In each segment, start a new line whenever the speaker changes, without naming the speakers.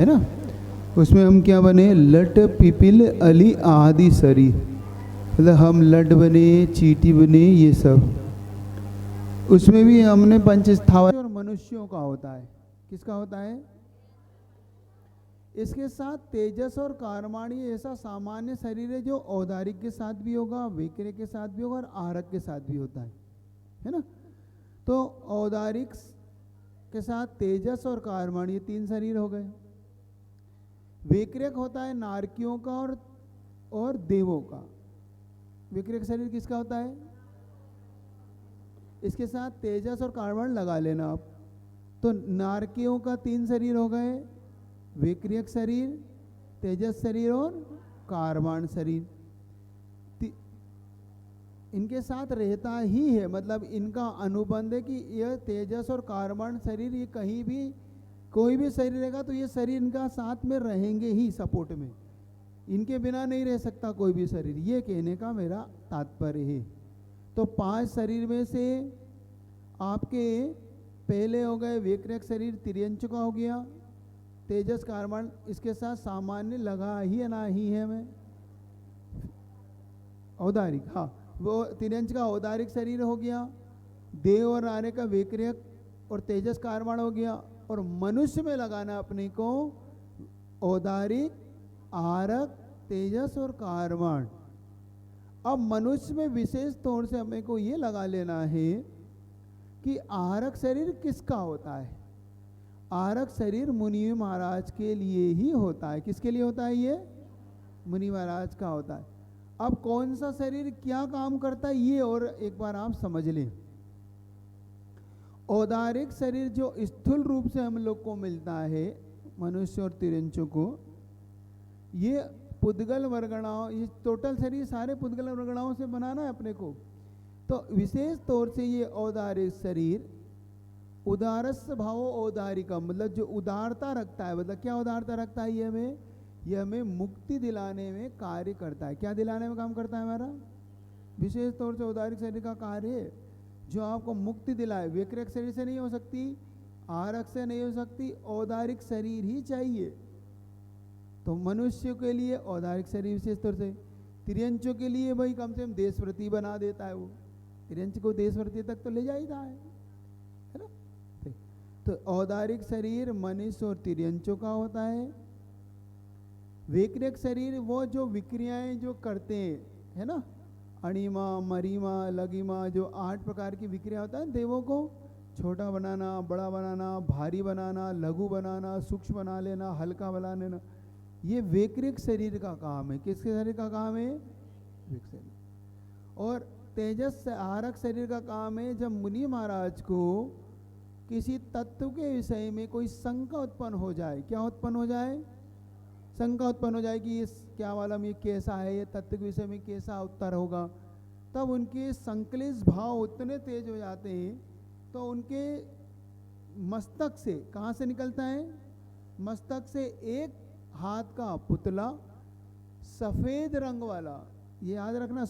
है ना, उसमें हम क्या बने, लट पिपिल अली आदि सरी, मतलब हम लट बने, चींटी बने, ये सब। उसमें भी हमने पंच स्थावर और मनुष्यों का होता है। किसका होता है? इसके साथ तेजस और कारमाणी ऐसा सामान्य शरीर है जो औदारिक के साथ भी होगा, विक्रय के साथ भी होगा और आरक के साथ भी होता है ना। तो औदारिक के साथ तेजस और कारमाणी, ये 3 शरीर हो गए। विक्रयक होता है नारकियों का और देवों का। विक्रयक शरीर किसका होता है? इसके साथ तेजस और कारमाण लगा लेना आप। तो नारकियों का 3 शरीर हो गए, विक्रयक शरीर, तेजस शरीर और कारमाण शरीर। इनके साथ रहता ही है, मतलब इनका अनुबंध है कि यह तेजस और कारमाण शरीर, ये कहीं भी कोई भी शरीर रहेगा तो ये शरीर इनका साथ में रहेंगे ही, सपोर्ट में। इनके बिना नहीं रह सकता कोई भी शरीर, ये कहने का मेरा तात्पर्य है। तो 5 शरीर में से आपके पहले हो गए विक्रयक शरीर, तिर्यंच का हो गया, तेजस कारमाण इसके साथ सामान्य लगा ही ना ही है मैं औदारिक, हाँ वो तिर्यंच का औदारिक शरीर हो गया, देव और आर्य का विक्रयक और तेजस कारमाण हो गया, और मनुष्य में लगाना अपने को औदारिक, आरक, तेजस और कारमाण। अब मनुष्य में विशेष तौर से हमें को ये लगा लेना है कि आरक शरीर किसका होता है। आरक शरीर मुनि महाराज के लिए ही होता है। किसके लिए होता है? ये मुनि महाराज का होता है। अब कौन सा शरीर क्या काम करता है ये और एक बार आप समझ लें। औदारिक शरीर जो स्थूल रूप से हम लोग को मिलता है, मनुष्य और तिरंचों को, ये पुद्गल वर्गणाओं, ये टोटल शरीर सारे पुद्गल वर्गणाओं से बनाना है अपने को। तो विशेष तौर से ये औदारिक शरीर उदारस्य भाव औदारिका, मतलब जो उदारता रखता है, मतलब क्या उदारता रखता है, ये हमें मुक्ति दिलाने में कार्य करता है। क्या दिलाने में काम करता है हमारा? विशेष तौर से औदारिक शरीर का कार्य है जो आपको मुक्ति दिलाए। विक्रयक शरीर से नहीं हो सकती, आरक से नहीं हो सकती, औदारिक शरीर ही चाहिए। तो मनुष्य के लिए औदारिक शरीर विशेष तौर से, तिर्यंचों के लिए भाई कम से कम देशव्रती बना देता है, वो तिर्यंच को देशव्रती तक तो ले जाता है ना। तो औदारिक शरीर मनुष्य और तिर्यंचों का होता है। विक्रयक शरीर वो जो विक्रियाएं जो करते हैं, है ना, अणिमा, मरीमा, लगिमा, जो 8 प्रकार की विक्रिया होता है देवों को, छोटा बनाना, बड़ा बनाना, भारी बनाना, लघु बनाना, सूक्ष्म बना लेना, हल्का बना लेना, ये विक्रयक शरीर का काम है। किसके शरीर का काम है? विक्रयक शरीर। और तेजस आरक शरीर का काम है जब मुनि महाराज को किसी तत्व के विषय में कोई शंका उत्पन्न हो जाए। क्या उत्पन्न हो जाए? शंका उत्पन्न हो जाए कि ये क्या मालूम ये कैसा है, ये तत्व के विषय में कैसा उत्तर होगा। तब उनके संकलित भाव उतने तेज हो जाते हैं तो उनके मस्तक से, कहाँ से निकलता है? मस्तक से एक हाथ का पुतला, सफेद रंग वाला, ये याद रखना,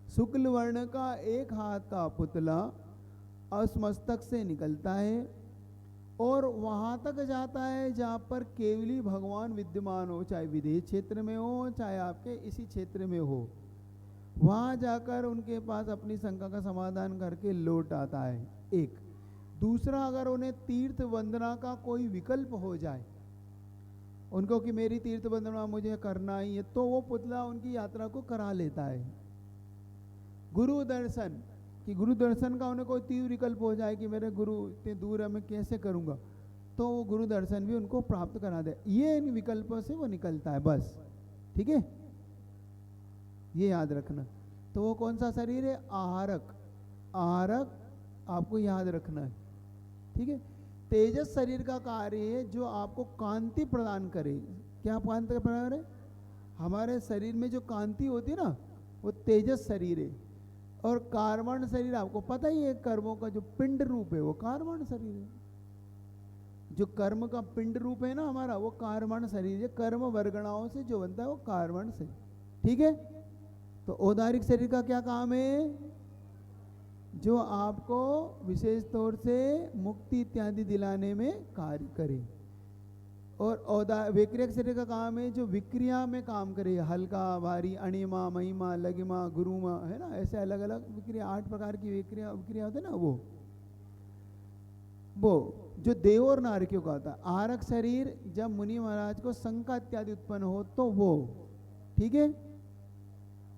शुक्ल वर्ण का एक हाथ का पुतला उस मस्तक से निकलता है और वहाँ तक जाता है जहाँ पर केवली भगवान विद्यमान हो, चाहे विदेश क्षेत्र में हो चाहे आपके इसी क्षेत्र में हो। वहाँ जाकर उनके पास अपनी शंका का समाधान करके लौट आता है। एक दूसरा, अगर उन्हें तीर्थ वंदना का कोई विकल्प हो जाए उनको कि मेरी तीर्थ वंदना मुझे करना ही है, तो वो पुतला उनकी यात्रा को करा लेता है। गुरु दर्शन, कि गुरु दर्शन का उन्हें कोई तीव्र विकल्प हो जाए कि मेरे गुरु इतने दूर है, मैं कैसे करूँगा, तो वो गुरु दर्शन भी उनको प्राप्त करा दे। ये इन विकल्पों से वो निकलता है, बस। ठीक है, ये याद रखना। तो वो कौन सा शरीर है? आहारक। आहारक आपको याद रखना है, ठीक है। तेजस शरीर का कार्य है जो आपको कांति प्रदान करे। क्या कांति प्रदान करे? हमारे शरीर में जो कांति होती है ना, वो तेजस शरीर है। और कारमाण शरीर आपको पता ही है, कर्मों का जो पिंड रूप है वो कारमाण शरीर है। जो कर्म का पिंड रूप है ना हमारा, वो कारमाण शरीर है। कर्म वर्गणाओं से जो बनता है वो कारमाण शरीर, ठीक है। तो औदारिक शरीर का क्या काम है? जो आपको विशेष तौर से मुक्ति इत्यादि दिलाने में कार्य करे। और विक्रियक शरीर का काम है जो विक्रिया में काम करे, हल्का भारी, अणिमा महिमा लगिमा गुरुमा, है ना, ऐसे अलग अलग विक्रिया, 8 प्रकार की विक्रिया होते हैं ना, वो जो देव और नारकियों का होता है। आरक शरीर जब मुनि महाराज को शंका इत्यादि उत्पन्न हो तो वो, ठीक है।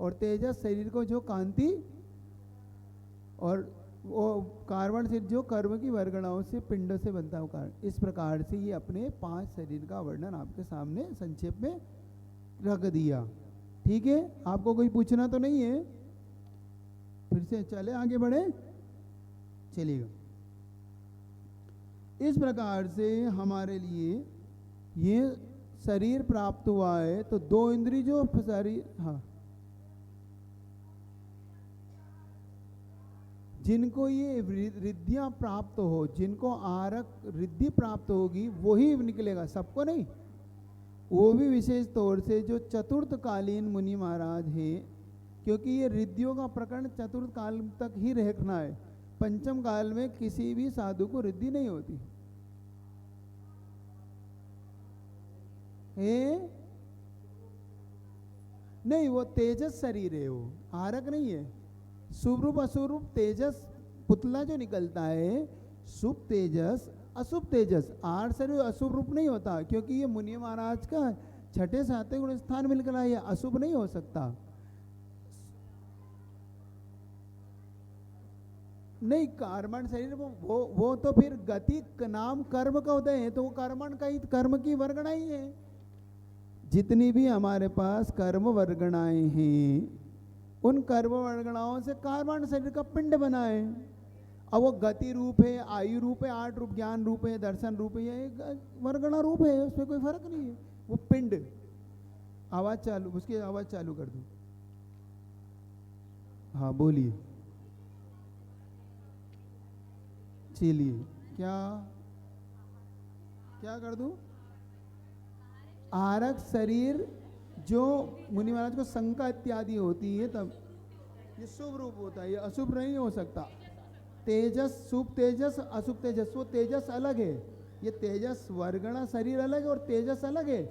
और तेजस शरीर को जो कांति, और वो कार्बन शरीर जो कर्म की वर्गणाओं से पिंडों से बनता है कारण। इस प्रकार से ये अपने 5 शरीर का वर्णन आपके सामने संक्षेप में रख दिया, ठीक है। आपको कोई पूछना तो नहीं है? फिर से चले आगे बढ़े, चलिएगा। इस प्रकार से हमारे लिए ये शरीर प्राप्त हुआ है। तो 2 इंद्रिय जो शरीर, हाँ, जिनको ये रिद्धियां प्राप्त हो, जिनको आरक रिद्धि प्राप्त होगी वही निकलेगा, सबको नहीं। वो भी विशेष तौर से जो चतुर्थकालीन मुनि महाराज हैं, क्योंकि ये रिद्धियों का प्रकरण चतुर्थ काल तक ही रखना है। पंचम काल में किसी भी साधु को रिद्धि नहीं होती है, नहीं, वो तेजस शरीर है, वो आरक नहीं है। शुभ रूप अशुभ रूप तेजस पुतला जो निकलता है, शुभ तेजस अशुभ तेजस, आर शरीर अशुभ रूप नहीं होता, क्योंकि ये मुनि महाराज का 6ठे 7वें गुण स्थान मिलकर है, अशुभ नहीं हो सकता। नहीं, कर्मण शरीर वो तो फिर गति नाम कर्म का होता है, तो वो कर्मण का ही, कर्म की वर्गणा ही है। जितनी भी हमारे पास कर्म वर्गणाएं हैं, उन कर्म वर्गणाओं से कार्बन शरीर का पिंड बना है। अब वो गति रूप है, आयु रूप है, 8 रूप, ज्ञान रूप है, दर्शन रूप है, ये वर्गणा रूप है, उसमें कोई फर्क नहीं है। वो पिंड, आवाज चालू, उसकी आवाज चालू कर दो। हाँ बोलिए, चलिए, क्या क्या कर दूं? आरक शरीर जो मुनि महाराज को शंका इत्यादि होती है, तब ये शुभ रूप होता है, ये अशुभ नहीं हो सकता। तेजस, शुभ तेजस अशुभ तेजस, वो तेजस अलग है। ये तेजस वर्गणा शरीर अलग है और तेजस अलग है।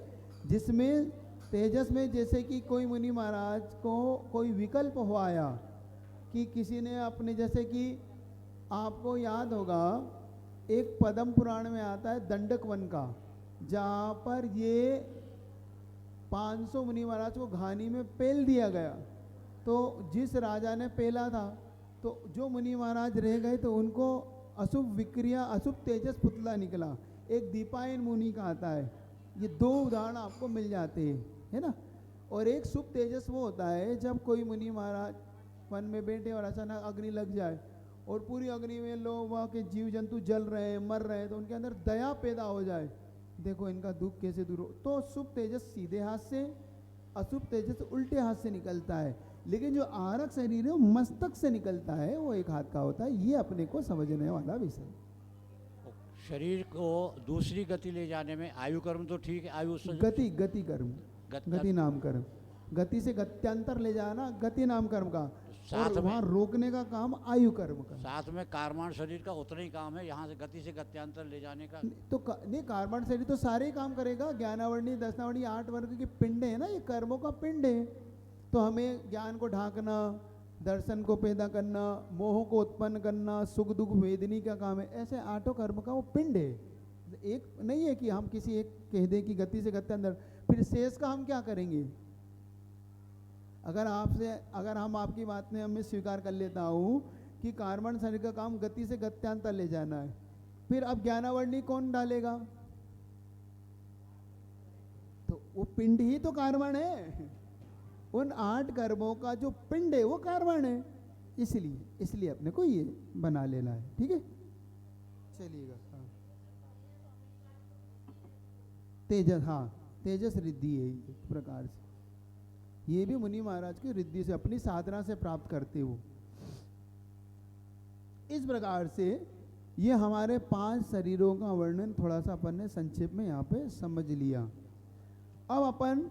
जिसमें तेजस में जैसे कि कोई मुनि महाराज को कोई विकल्प हो आया कि किसी ने अपने, जैसे कि आपको याद होगा एक पद्म पुराण में आता है दंडक वन का, जहाँ पर ये 500 मुनि महाराज को घानी में पेल दिया गया। तो जिस राजा ने पेला था, तो जो मुनि महाराज रह गए तो उनको अशुभ विक्रिया, अशुभ तेजस पुतला निकला। एक दीपायन मुनि का आता है। ये 2 उदाहरण आपको मिल जाते हैं, है ना। और एक शुभ तेजस वो होता है जब कोई मुनि महाराज वन में बैठे और अचानक अग्नि लग जाए और पूरी अग्नि में लोग वहाँ के जीव जंतु जल रहे हैं, मर रहे हैं, तो उनके अंदर दया पैदा हो जाए, देखो इनका दुख कैसे दूर हो। तो शुभ तेजस सीधे हाथ से, अशुभ तेजस उल्टे हाथ से निकलता है। लेकिन जो आरक शरीर है वो मस्तक से निकलता है, वो एक हाथ का होता है। ये अपने को समझने वाला विषय।
शरीर को दूसरी गति ले जाने में आयु कर्म तो ठीक है, आयु
गति कर्म, गति नाम कर्म, गति से गत्यांतर ले जाना गति नाम कर्म का, और वहाँ रोकने का काम आयु कर्म का।
साथ में कार्बन शरीर का उतना ही काम है, यहाँ से गति से गत्यांतर ले जाने का।
तो नहीं, कार्बन शरीर तो सारे ही काम करेगा। ज्ञानावरणी, दशनावरणी, 8 वर्ग के पिंड है ना, ये कर्मों का पिंड है। तो हमें ज्ञान को ढांकना, दर्शन को पैदा करना, मोह को उत्पन्न करना, सुख दुख वेदनी का काम है। ऐसे 8 कर्म का वो पिंड है। एक नहीं है कि हम किसी एक कह दें कि गति से गत्यांतर, फिर शेष का हम क्या करेंगे? अगर हम आपकी बात में हमें स्वीकार कर लेता हूँ कि कार्बन शरीर का काम गति से गत्यांतर ले जाना है, फिर अब ज्ञानावरणी कौन डालेगा? तो वो पिंड ही तो कार्बन है। उन 8 कर्मों का जो पिंड है वो कार्बन है। इसलिए अपने को ये बना लेना है, ठीक है। चलिएगा, तेजस, हाँ तेजस रिद्धि है एक प्रकार से। ये भी मुनि महाराज की रिद्धि से, अपनी साधना से प्राप्त करते हो। इस प्रकार से ये हमारे 5 शरीरों का वर्णन थोड़ा सा अपन ने संक्षेप में यहाँ पे समझ लिया। अब अपन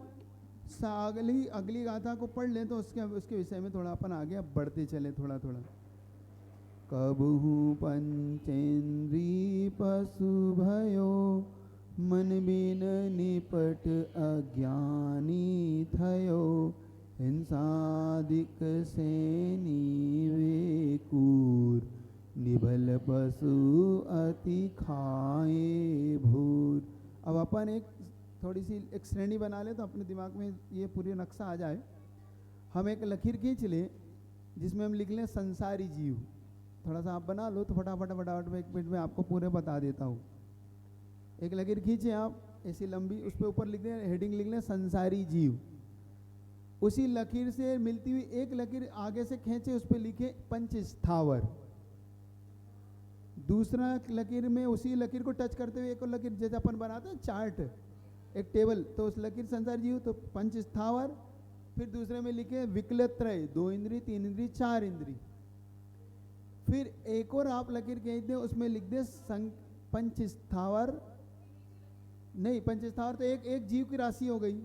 अगली गाथा को पढ़ लें तो उसके विषय में थोड़ा अपन आगे अब बढ़ते चले थोड़ा थोड़ा। कबहू पंचेंद्री पशु भयो मन बिन निपट अज्ञानी थयो, हिंसादिक सैनी वे कूर, निभल पशु अति खाए भूर। अब अपन एक थोड़ी सी एक श्रेणी बना ले तो अपने दिमाग में ये पूरी नक्शा आ जाए। हम एक लकीर खींच ले जिसमें हम लिख लें संसारी जीव। थोड़ा सा आप बना लो तो फटाफट फटाफट में 1 मिनट में आपको पूरे बता देता हूँ। एक लकीर खींचे आप ऐसी लंबी, उस पर ऊपर लिख दें, हेडिंग लिख लें संसारी जीव। उसी लकीर से मिलती हुई एक लकीर आगे से खींचे, उस पर लिखे पंच स्थावर। दूसरा लकीर में उसी लकीर को टच करते हुए एक और लकीर, जैसे अपन बनाते हैं चार्ट एक टेबल, तो उस लकीर संसार जीव तो पंच स्थावर। फिर दूसरे में लिखे विकलत्रय, 2 इंद्री 3 इंद्री 4 इंद्री। फिर एक और आप लकीर खींच दें, उसमें लिख दे पंच स्थावर, नहीं पंच स्थावर तो एक जीव की राशि हो गई।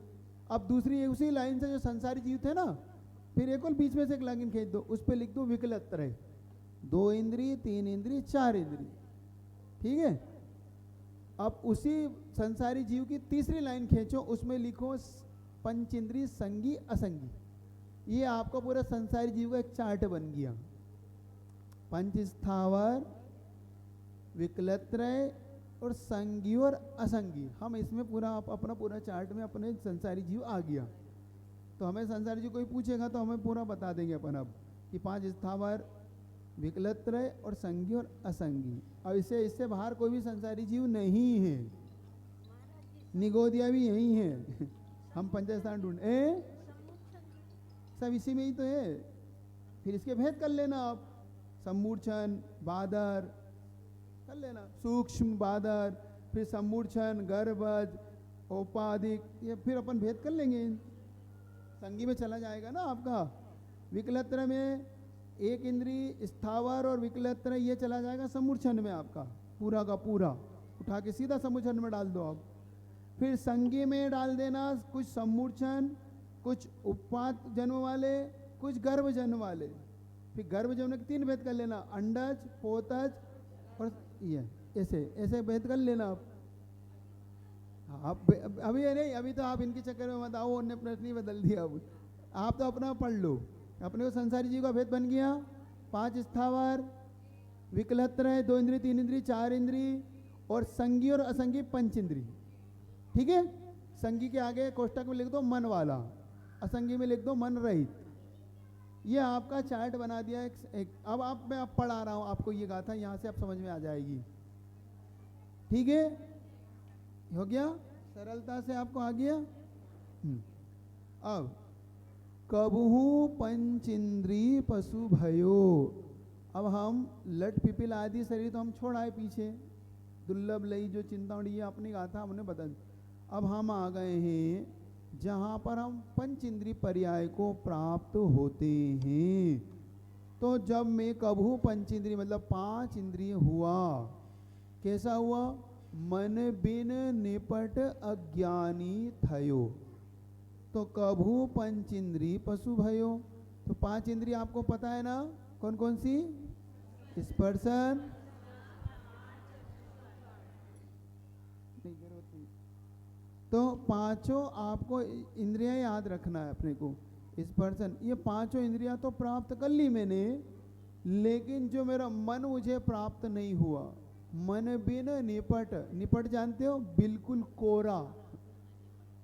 अब दूसरी उसी लाइन से जो संसारी जीव थे ना, फिर एक और बीच में से एक लाइन खींच दो, उस पर लिख दो विकलत्रय, 2 इंद्री 3 इंद्री 4 इंद्री। ठीक है। अब उसी संसारी जीव की तीसरी लाइन खींचो, उसमें लिखो पंचेंद्री संगी असंगी। ये आपका पूरा संसारी जीव का एक चार्ट बन गया। पंच स्थावर, विकलत्रय और संगी और असंगी। हम इसमें पूरा अपना पूरा चार्ट में अपने संसारी जीव आ गया। तो हमें संसारी जीव कोई पूछेगा तो हमें पूरा बता देंगे अपन अब कि 5 स्थावर, विकलत्रय और संगी और असंगी। अब इससे बाहर कोई भी संसारी जीव नहीं है। निगोदिया भी यही है। हम पंचस्थान ढूंढ सब इसी में ही तो है। फिर इसके भेद कर लेना आप, सम्मूर्छन, बादर कर लेना, सूक्ष्म बादर, फिर सम्मूर्छन, गर्भज, औपाधिक, ये फिर अपन भेद कर लेंगे। संगी में चला जाएगा ना आपका। विकलत्र में 1 इंद्री स्थावर और विकलत्र ये चला जाएगा सम्मूर्छन में आपका पूरा का पूरा, उठा के सीधा सम्मूर्छन में डाल दो आप। फिर संगी में डाल देना कुछ सम्मूर्छन, कुछ उपपात जन्म वाले, कुछ गर्भ जन्म वाले। फिर गर्भ जन्म के 3 भेद कर लेना, अंडज, पोतज और ये ऐसे ऐसे भेद कर लेना आप। अभी नहीं, अभी तो आप इनके चक्कर में मत आओ, उन्होंने प्रश्न ही बदल दिया। अब आप तो अपना पढ़ लो। अपने को संसारी जीव का भेद बन गया, 5 स्थावर, विकलत्रय, 2 इंद्री 3 इंद्री 4 इंद्री और संगी और असंगी 5 इंद्री। ठीक है। संगी के आगे कोष्टक में लिख दो मन वाला, असंगी में लिख दो मन रहित। ये आपका चार्ट बना दिया एक। अब मैं पढ़ा रहा हूँ आपको ये गाथा, यहाँ से आप समझ में आ जाएगी। ठीक है, हो गया, सरलता से आपको आ गया। अब कबहू पंचेंद्री पशु भयो। अब हम लट पिपिल आदि शरीर तो हम छोड़ आए पीछे, दुर्लभ लई जो चिंतामणि ये अपनी गाथा हमने बता दी। अब हम आ गए हैं जहाँ पर हम पंचेंद्री पर्याय को प्राप्त होते हैं। तो जब मैं कबहू पंचेंद्री मतलब 5 इंद्रिय हुआ, कैसा हुआ? मन बिन निपट अज्ञानी थयो। तो कबहू पंचेंद्री पशु भयो। तो 5 इंद्रिय आपको पता है ना, कौन कौन सी? स्पर्शन, तो 5 आपको इंद्रियां याद रखना है अपने को। स्पर्शन, ये 5 इंद्रियां तो प्राप्त कर ली मैंने, लेकिन जो मेरा मन मुझे प्राप्त नहीं हुआ। मन बिन निपट, निपट जानते हो, बिल्कुल कोरा।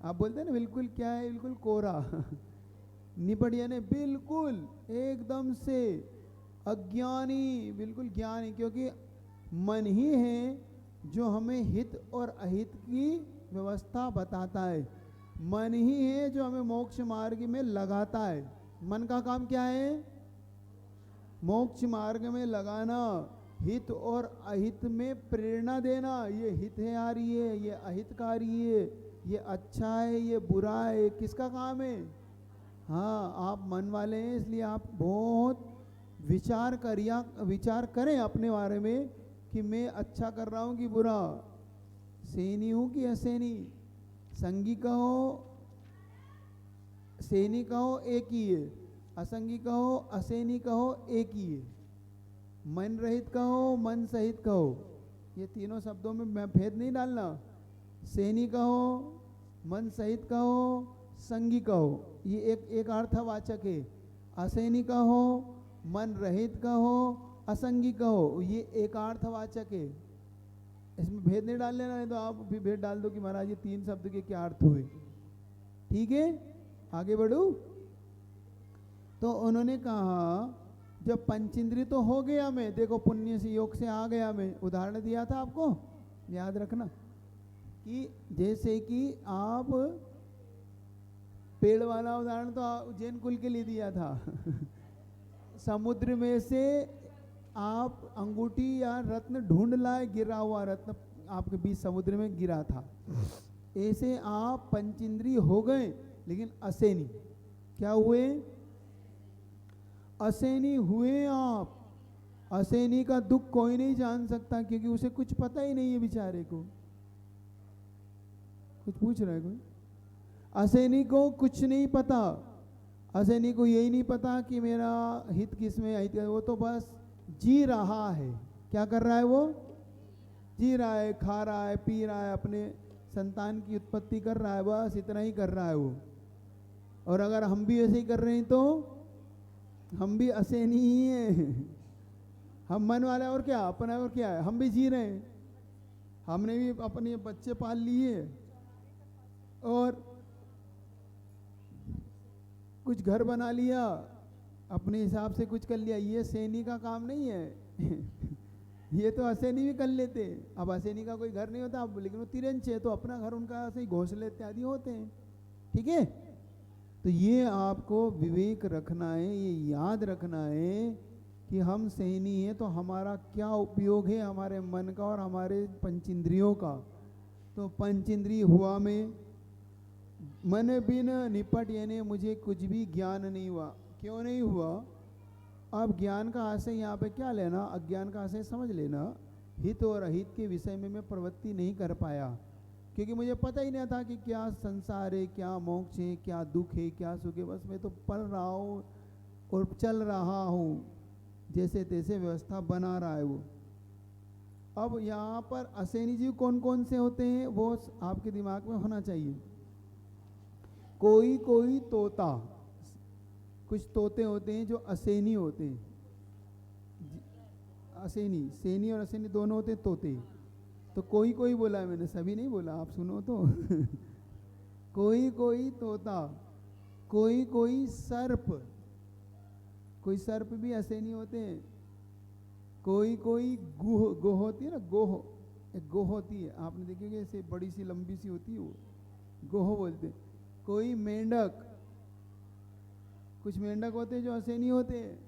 आप बोलते हैं ना बिल्कुल क्या है, बिल्कुल कोरा। निपट यानी बिल्कुल एकदम से अज्ञानी, बिल्कुल ज्ञानी, क्योंकि मन ही है जो हमें हित और अहित की व्यवस्था बताता है। मन ही है जो हमें मोक्ष मार्ग में लगाता है। मन का काम क्या है? मोक्ष मार्ग में लगाना, हित और अहित में प्रेरणा देना। ये हितकारी है, ये अहितकारी है, ये अच्छा है, ये बुरा है, किसका काम है? हाँ, आप मन वाले हैं, इसलिए आप बहुत विचार करें अपने बारे में कि मैं अच्छा कर रहा हूँ कि बुरा, सैनी हूँ कि असैनी। संगी कहो, सैनी कहो, एक ही है। असंगी कहो, असैनी कहो, एक ही है। मन रहित कहो, मन सहित कहो, ये तीनों शब्दों में मैं भेद नहीं डालना। सेनी कहो, मन सहित कहो, संगी कहो, ये एक अर्थवाचक है। असेनी कहो, मन रहित कहो, असंगी कहो, ये एक अर्थवाचक है। इसमें भेद नहीं डाल लेना, नहीं तो आप भी भेद डाल दो कि महाराज ये 3 शब्द के क्या अर्थ हुए। ठीक है, आगे बढ़ू। तो उन्होंने कहा जब पंचेंद्रिय तो हो गया मैं, देखो पुण्य से योग से आ गया मैं, उदाहरण दिया था आपको, याद रखना कि जैसे कि आप पेड़ वाला उदाहरण तो जैन कुल के लिए दिया था समुद्र में से आप अंगूठी या रत्न ढूंढ लाए, गिरा हुआ रत्न आपके बीच समुद्र में गिरा था। ऐसे आप पंचेंद्रिय हो गए लेकिन असेनी क्या हुए? असेनी हुए आप। असेनी का दुख कोई नहीं जान सकता क्योंकि उसे कुछ पता ही नहीं है बेचारे को। कुछ पूछ रहा है कोई? असेनी को कुछ नहीं पता। असेनी को यही नहीं पता कि मेरा हित किस में है, वो तो बस जी रहा है। क्या कर रहा है वो? जी रहा है, खा रहा है, पी रहा है, अपने संतान की उत्पत्ति कर रहा है, बस इतना ही कर रहा है वो। और अगर हम भी ऐसे ही कर रहे हैं तो हम भी असेनी ही हैं। हम मन वाले और क्या, अपना और क्या है, हम भी जी रहे हैं। हमने भी अपने बच्चे पाल लिए और कुछ घर बना लिया, अपने हिसाब से कुछ कर लिया। ये सेनी का काम नहीं है ये तो असेनी भी कर लेते। अब असेनी का कोई घर नहीं होता, अब लेकिन वो तिरंच है तो अपना घर उनका ऐसे ही घोंसले इत्यादि होते हैं। ठीक है, तो ये आपको विवेक रखना है, ये याद रखना है कि हम सेनी हैं तो हमारा क्या उपयोग है हमारे मन का और हमारे पंचेंद्रियों का। तो पंचेंद्रिय हुआ में मन बिन निपट, यानी मुझे कुछ भी ज्ञान नहीं हुआ। क्यों नहीं हुआ? अब ज्ञान का आशय यहाँ पे क्या लेना, अज्ञान का आशय समझ लेना। हित और अहित के विषय में मैं प्रवृत्ति नहीं कर पाया क्योंकि मुझे पता ही नहीं था कि क्या संसार है, क्या मोक्ष है, क्या दुख है, क्या सुख है। बस मैं तो पढ़ रहा हूँ और चल रहा हूँ, जैसे तैसे व्यवस्था बना रहा है वो। अब यहाँ पर असेनी जीव कौन कौन से होते हैं वो आपके दिमाग में होना चाहिए। कोई कोई तोता, कुछ तोते होते हैं जो असेनी होते हैं। असेनी, सेनी और असेनी दोनों होते हैं तोते। तो कोई कोई बोला है मैंने, सभी नहीं बोला, आप सुनो तो कोई कोई तोता, कोई कोई सर्प, कोई सर्प भी असेनी होते हैं। कोई कोई गोह, गोह होती है ना, गोह, एक गोह होती है, आपने देखी ऐसे बड़ी सी लंबी सी होती है वो, गोह बोलते हैं। कोई मेंढक, कुछ मेंढक होते हैं जो असेनी होते हैं,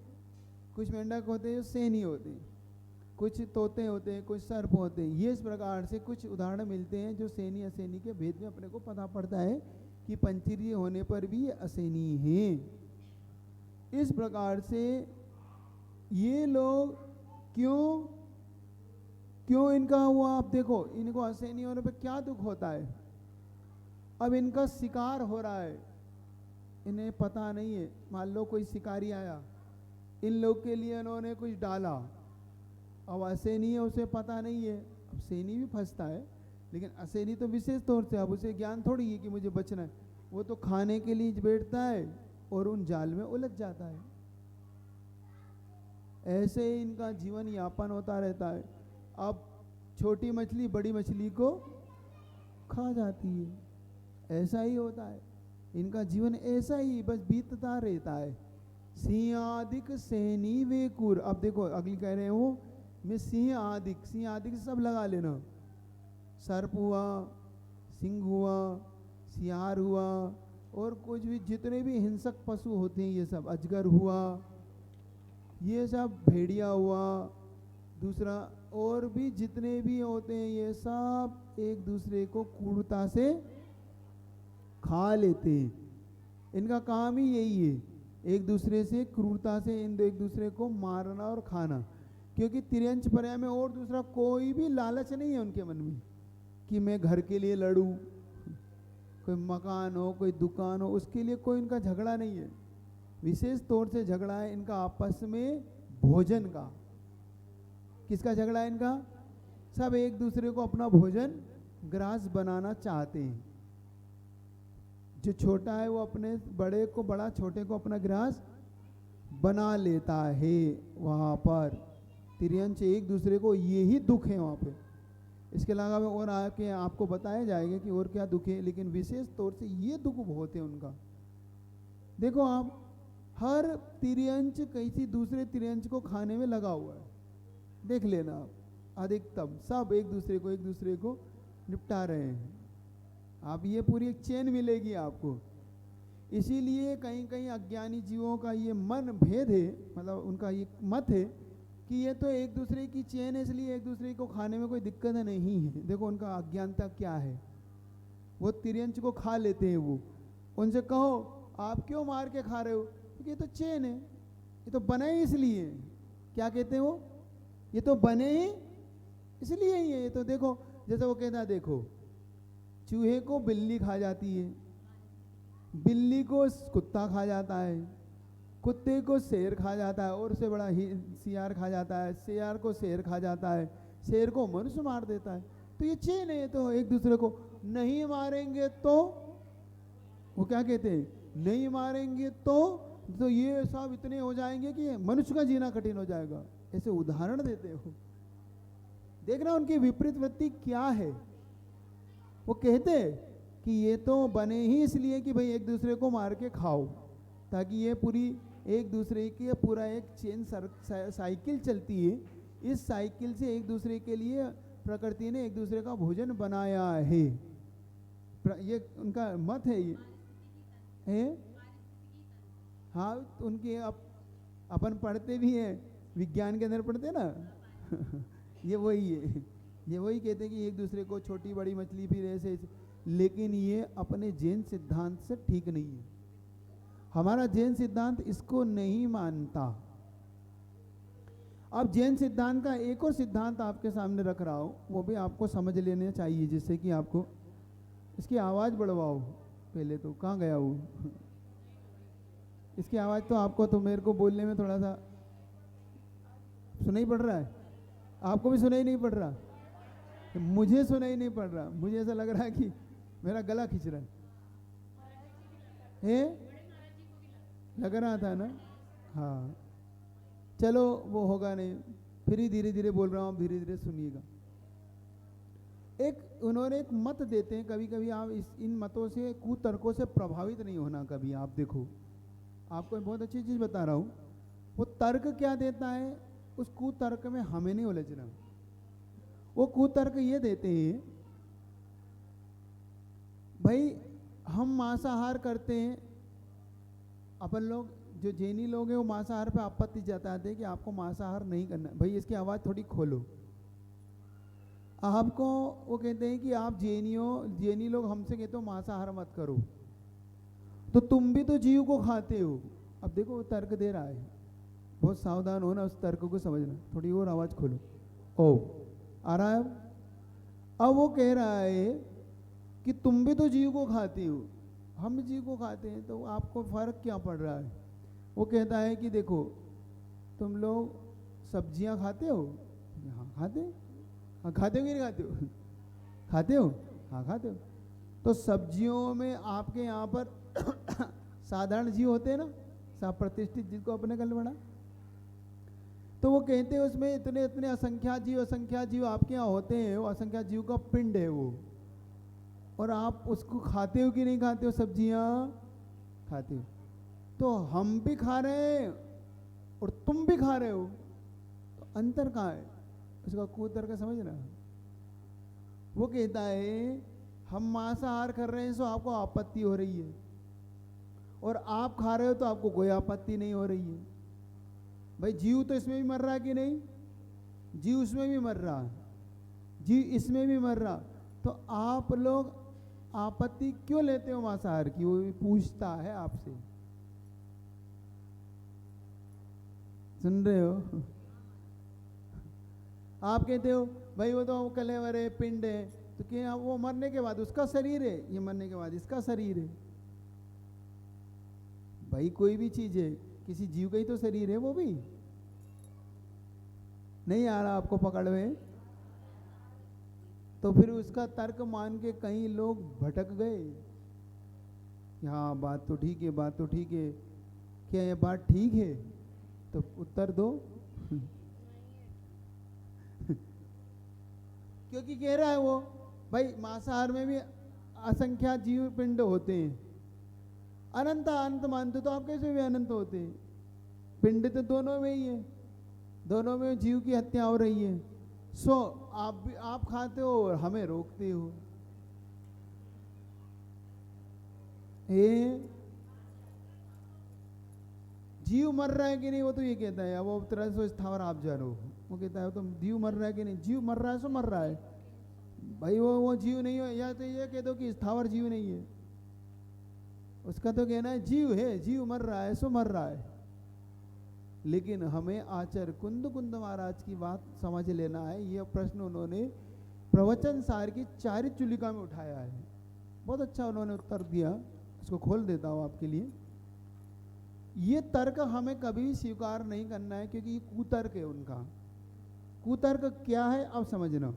कुछ मेंढक होते हैं जो सेनी होते हैं, कुछ तोते होते हैं, कुछ सर्प होते हैं। ये इस प्रकार से कुछ उदाहरण मिलते हैं जो सेनी असेनी के भेद में अपने को पता पड़ता है कि पंचेंद्रिय होने पर भी ये असेनी हैं। इस प्रकार से ये लोग क्यों इनका हुआ? आप देखो, इनको असेनी होने पर क्या दुख होता है। अब इनका शिकार हो रहा है, इन्हें पता नहीं है। मान लो कोई शिकारी आया, इन लोग के लिए उन्होंने कुछ डाला, अब असेनी है उसे पता नहीं है। अब सेनी भी फंसता है, लेकिन असेनी तो विशेष तौर से, अब उसे ज्ञान थोड़ी है कि मुझे बचना है। वो तो खाने के लिए बैठता है और उन जाल में उलझ जाता है। ऐसे ही इनका जीवन यापन होता रहता है। अब छोटी मछली बड़ी मछली को खा जाती है, ऐसा ही होता है इनका जीवन, ऐसा ही बस बीतता रहता है। सिंहादिक सेनी वेकुर। अब देखो अगली कह रहे हो, मैं सिंह आदिक, सिंह आदिक सब लगा लेना। सर्प हुआ, सिंह हुआ, सियार हुआ, और कुछ भी जितने भी हिंसक पशु होते हैं ये सब, अजगर हुआ, ये सब, भेड़िया हुआ, दूसरा और भी जितने भी होते हैं ये सब एक दूसरे को क्रूरता से खा लेते हैं। इनका काम ही यही है, एक दूसरे से क्रूरता से एक दूसरे को मारना और खाना। क्योंकि तिर्यंच पर्याय में और दूसरा कोई भी लालच नहीं है उनके मन में कि मैं घर के लिए लड़ूं, कोई मकान हो, कोई दुकान हो, उसके लिए कोई इनका झगड़ा नहीं है। विशेष तौर से झगड़ा है इनका आपस में भोजन का। किसका झगड़ा है इनका? सब एक दूसरे को अपना भोजन ग्रास बनाना चाहते हैं। जो छोटा है वो अपने बड़े को बड़ा, छोटे को अपना ग्रास बना लेता है। वहाँ पर तिर्यंच एक दूसरे को, यही दुख है वहाँ पे। इसके अलावा और आके आपको बताया जाएगा कि और क्या दुख है, लेकिन विशेष तौर से ये दुख बहुत है उनका। देखो आप, हर तिर्यंच किसी दूसरे तिर्यंच को खाने में लगा हुआ है, देख लेना आप। अधिकतम सब एक दूसरे को निपटा रहे हैं। आप ये पूरी एक चेन मिलेगी आपको। इसीलिए कहीं कहीं अज्ञानी जीवों का ये मन भेद है, मतलब उनका ये मत है कि ये तो एक दूसरे की चेन है, इसलिए एक दूसरे को खाने में कोई दिक्कत नहीं है। देखो उनका अज्ञानता क्या है, वो तिर्यंच को खा लेते हैं। वो उनसे कहो आप क्यों मार के खा रहे हो, क्योंकि ये तो चेन है, ये तो बने ही इसलिए। क्या कहते हैं वो, ये तो बने ही इसलिए ही है। ये तो देखो, जैसे वो कहता, देखो चूहे को बिल्ली खा जाती है, बिल्ली को कुत्ता खा जाता है, कुत्ते को शेर खा जाता है, और उससे बड़ा सियार खा जाता है, सियार को शेर खा जाता है, शेर को मनुष्य मार देता है। तो ये चेन है। तो एक दूसरे को नहीं मारेंगे तो, वो क्या कहते हैं, नहीं मारेंगे तो ये सब इतने हो जाएंगे कि मनुष्य का जीना कठिन हो जाएगा। ऐसे उदाहरण देते हो। देखना उनकी विपरीत वृत्ति क्या है। वो कहते कि ये तो बने ही इसलिए कि भाई एक दूसरे को मार के खाओ, ताकि ये पूरी एक दूसरे की पूरा एक चेन साइकिल चलती है। इस साइकिल से एक दूसरे के लिए प्रकृति ने एक दूसरे का भोजन बनाया है। ये उनका मत है। ये है, हाँ, उनके अपन पढ़ते भी हैं, विज्ञान के अंदर पढ़ते ना ये वही है। ये वही कहते हैं कि एक दूसरे को छोटी बड़ी मछली फिर ऐसे, लेकिन ये अपने जैन सिद्धांत से ठीक नहीं है। हमारा जैन सिद्धांत इसको नहीं मानता। अब जैन सिद्धांत का एक और सिद्धांत आपके सामने रख रहा हूं, वो भी आपको समझ लेना चाहिए, जिससे कि आपको इसकी आवाज़ बढ़वाओ। पहले तो कहाँ गया वो इसकी आवाज़ तो आपको, तो मेरे को बोलने में थोड़ा सा सुनाई पड़ रहा है, आपको भी सुनाई नहीं पड़ रहा, मुझे सुनाई नहीं पड़ रहा। मुझे ऐसा लग रहा है कि मेरा गला खिंच रहा है, लग रहा था ना। हाँ चलो, वो होगा नहीं, फिर ही धीरे धीरे बोल रहा हूँ, धीरे धीरे सुनिएगा। एक उन्होंने एक मत देते हैं, कभी कभी आप इन मतों से, कुतर्कों से प्रभावित नहीं होना कभी। आप देखो, आपको एक बहुत अच्छी चीज़ बता रहा हूँ। वो तर्क क्या देता है, उस कुतर्क में हमें नहीं उलझना। वो कुतर्क ये देते हैं, भाई हम मांसाहार करते हैं, अपन लोग जो जैनी लोग हैं वो मांसाहार पे आपत्ति जताते हैं कि आपको मांसाहार नहीं करना। भाई इसकी आवाज़ थोड़ी खोलो। आपको वो कहते हैं कि आप जैनी लोग हमसे कहते हो मांसाहार मत करो, तो तुम भी तो जीव को खाते हो। अब देखो वो तर्क दे रहा है, बहुत सावधान हो ना, उस तर्क को समझना। थोड़ी और आवाज़ खोलो। ओ आ रहा है अब वो कह रहा है कि तुम भी तो जीव को खाते हो, हम भी जीव को खाते हैं, तो आपको फर्क क्या पड़ रहा है। वो कहता है कि देखो तुम लोग सब्जियां खाते हो, हाँ खाते, हाँ खाते हो कि नहीं खाते हो, खाते हो, हाँ खाते हो। तो सब्जियों में आपके यहाँ पर साधारण जीव होते हैं ना, सब प्रतिष्ठित जिसको अपने कल बढ़ा, तो वो कहते हैं उसमें इतने इतने असंख्यात जीव आपके यहाँ होते हैं, वो असंख्यात जीव का पिंड है वो, और आप उसको खाते हो कि नहीं खाते हो, सब्जियां खाते हो। तो हम भी खा रहे हैं और तुम भी खा रहे हो, तो अंतर कहाँ है, उसका कुतर्क समझना। वो कहता है हम मांसाहार कर रहे हैं सो आपको आपत्ति हो रही है, और आप खा रहे हो तो आपको कोई आपत्ति नहीं हो रही है। भाई जीव तो इसमें भी मर रहा है कि नहीं, जीव इसमें भी मर रहा है, जीव इसमें भी मर रहा, तो आप लोग आपत्ति क्यों लेते हो मांसाहार की, वो भी पूछता है आपसे। सुन रहे हो, आप कहते हो भाई वो तो कलेवर है, पिंड है, तो क्या वो मरने के बाद उसका शरीर है, ये मरने के बाद इसका शरीर है। भाई कोई भी चीज है, किसी जीव का ही तो शरीर है, वो भी नहीं आ रहा आपको पकड़ में। तो फिर उसका तर्क मान के कई लोग भटक गए। हाँ बात तो ठीक है, बात तो ठीक है, क्या ये बात ठीक है? तो उत्तर दो। क्योंकि कह रहा है वो भाई मांसाहार में भी असंख्यात जीव पिंड होते हैं, अनंत अनंत मानते तो आप कैसे भी अनंत होते हैं? पिंड तो दोनों में ही है, दोनों में जीव की हत्या हो रही है। सो आप खाते हो और हमें रोकते हो। जीव मर रहा है कि नहीं वो तो ये कहता है, अब वो तरह से स्थावर आप जानो, वो कहता है तुम जीव मर रहा है कि नहीं, जीव मर रहा है सो मर रहा है भाई, वो जीव नहीं हो, या तो ये कह दो कि स्थावर जीव नहीं है, उसका तो कहना है जीव है, जीव मर रहा है सो मर रहा है। लेकिन हमें आचार्य कुंद महाराज की बात समझ लेना है। यह प्रश्न उन्होंने प्रवचन सार की चारित चुलिका में उठाया है, बहुत अच्छा उन्होंने उत्तर दिया, इसको खोल देता हूँ आपके लिए। ये तर्क हमें कभी स्वीकार नहीं करना है, क्योंकि ये कुतर्क है उनका। कुतर्क क्या है अब समझना।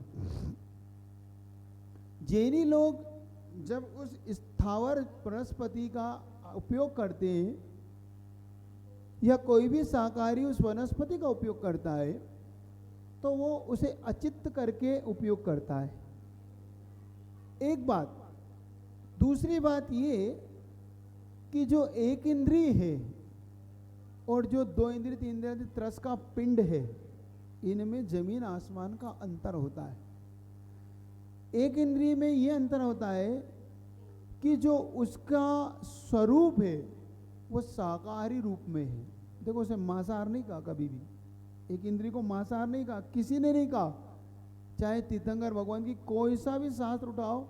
जैनी लोग जब उस स्थावर वनस्पति का उपयोग करते हैं या कोई भी शाकाहारी उस वनस्पति का उपयोग करता है तो वो उसे अचित्त करके उपयोग करता है, एक बात। दूसरी बात ये कि जो एक इंद्रिय है और जो दो इंद्रिय तीन इंद्रिय त्रस का पिंड है, इनमें जमीन आसमान का अंतर होता है। एक इंद्रिय में ये अंतर होता है कि जो उसका स्वरूप है वो शाकाहारी रूप में है। देखो उसे मांसाहार नहीं कहा कभी भी, एक इंद्रिय को मांसाहार नहीं कहा, किसी ने नहीं कहा, चाहे तीर्थंकर भगवान की कोई सा भी शास्त्र उठाओ,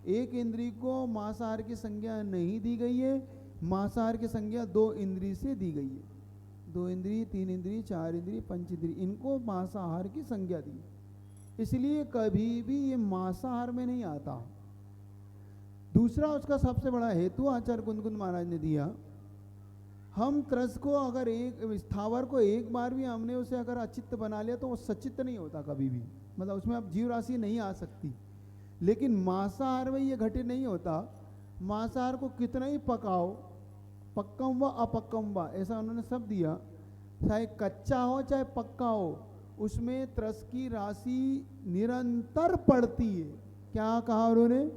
एक इंद्रिय को मांसाहार की संज्ञा नहीं दी गई है। मांसाहार की संज्ञा दो इंद्रिय से दी गई है, दो इंद्रिय तीन इंद्रिय चार इंद्रिय पंच इंद्रिय, इनको मांसाहार की संज्ञा दी, इसलिए कभी भी ये मांसाहार में नहीं आता। दूसरा उसका सबसे बड़ा हेतु आचार्य कुंद महाराज ने दिया, हम त्रस को अगर एक स्थावर को एक बार भी हमने उसे अगर अचित्त बना लिया तो वो सचित्त नहीं होता कभी भी, मतलब उसमें अब जीव राशि नहीं आ सकती। लेकिन मांसाहार में ये घटित नहीं होता। मांसाहार को कितना ही पकाओ, पक्कम व अपक्कम व, ऐसा उन्होंने सब दिया, चाहे कच्चा हो चाहे पक्का हो, उसमें त्रस की राशि निरंतर पड़ती है। क्या कहा उन्होंने?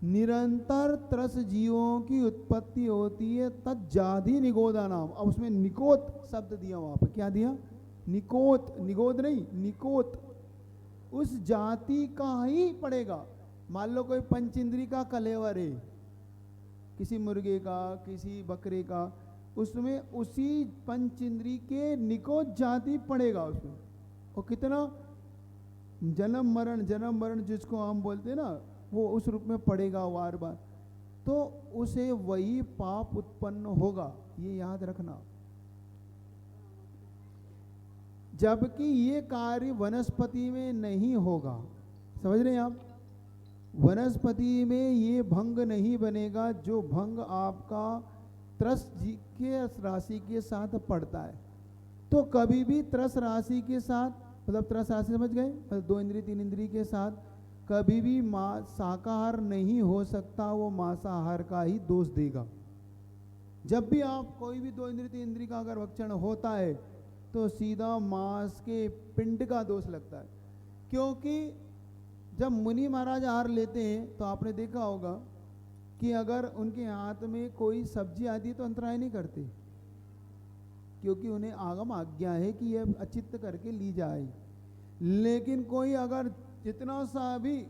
निरंतर त्रस जीवों की उत्पत्ति होती है, तज्जाधि निगोदा नाम। अब उसमें निकोत शब्द दिया, वहां पर क्या दिया? निकोत, निगोद नहीं, निकोत, उस जाति का ही पड़ेगा। मान लो कोई पंच इंद्री का कलेवर है, किसी मुर्गे का किसी बकरे का, उसमें उसी पंच इंद्री के निकोत जाति पड़ेगा उसमें। और कितना जन्म मरण जिसको हम बोलते हैं ना, वो उस रूप में पड़ेगा बार बार, तो उसे वही पाप उत्पन्न होगा, ये याद रखना। जबकि ये कार्य वनस्पति में नहीं होगा, समझ रहे हैं आप? वनस्पति में ये भंग नहीं बनेगा, जो भंग आपका त्रस के राशि के साथ पड़ता है। तो कभी भी त्रस राशि के साथ, मतलब त्रस राशि समझ गए, मतलब दो इंद्रिय तीन इंद्रिय के साथ कभी भी शाकाहार नहीं हो सकता, वो मांसाहार का ही दोष देगा। जब भी आप कोई भी दो इंद्रिय तीन इंद्रिय का अगर भक्षण होता है तो सीधा मांस के पिंड का दोष लगता है। क्योंकि जब मुनि महाराज आहार लेते हैं तो आपने देखा होगा कि अगर उनके हाथ में कोई सब्जी आती है तो अंतराय नहीं करते, क्योंकि उन्हें आगम आज्ञा है कि यह अचित्त करके ली जाए। लेकिन कोई अगर जितना सा भी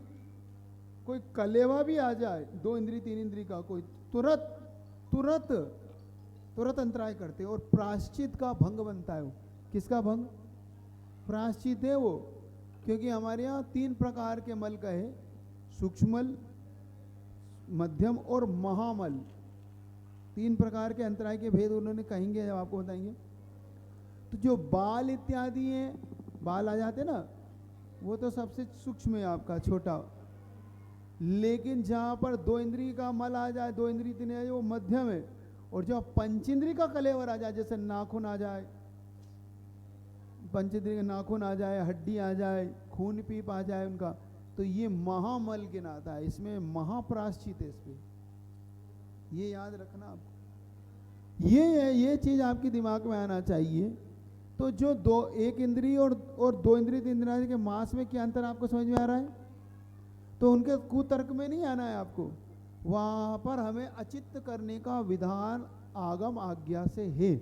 कोई कलेवा भी आ जाए दो इंद्रिय तीन इंद्रिय का, कोई तुरंत अंतराय करते, और प्रायश्चित का भंग बनता है। वो किसका भंग? प्रायश्चित है वो, क्योंकि हमारे यहाँ तीन प्रकार के मल का है, सूक्ष्मल, मध्यम और महामल। तीन प्रकार के अंतराय के भेद उन्होंने कहेंगे, जब आपको बताएंगे। तो जो बाल इत्यादि हैं, बाल आ जाते ना, वो तो सबसे सूक्ष्म है आपका, छोटा। लेकिन जहाँ पर दो इंद्रिय का मल आ जाए, दो इंद्रिय तीन आ जाए, वो मध्यम है। और जब पंचेंद्रिय का कलेवर आ जाए, जैसे नाखून आ जाए, पंचेंद्रिय का नाखून आ जाए, हड्डी आ जाए, खून पीप आ जाए उनका, तो ये महामल गिनाता है, इसमें महाप्राश्चित है इस पे, ये याद रखना आपको। ये चीज आपके दिमाग में आना चाहिए। तो जो एक इंद्रिय और दो इंद्रिय तीन इंद्रिय के मास में क्या अंतर आपको समझ में आ रहा है? तो उनके कुतर्क में नहीं आना है आपको, वहां पर हमें अचित्त करने का विधान आगम आज्ञा से है।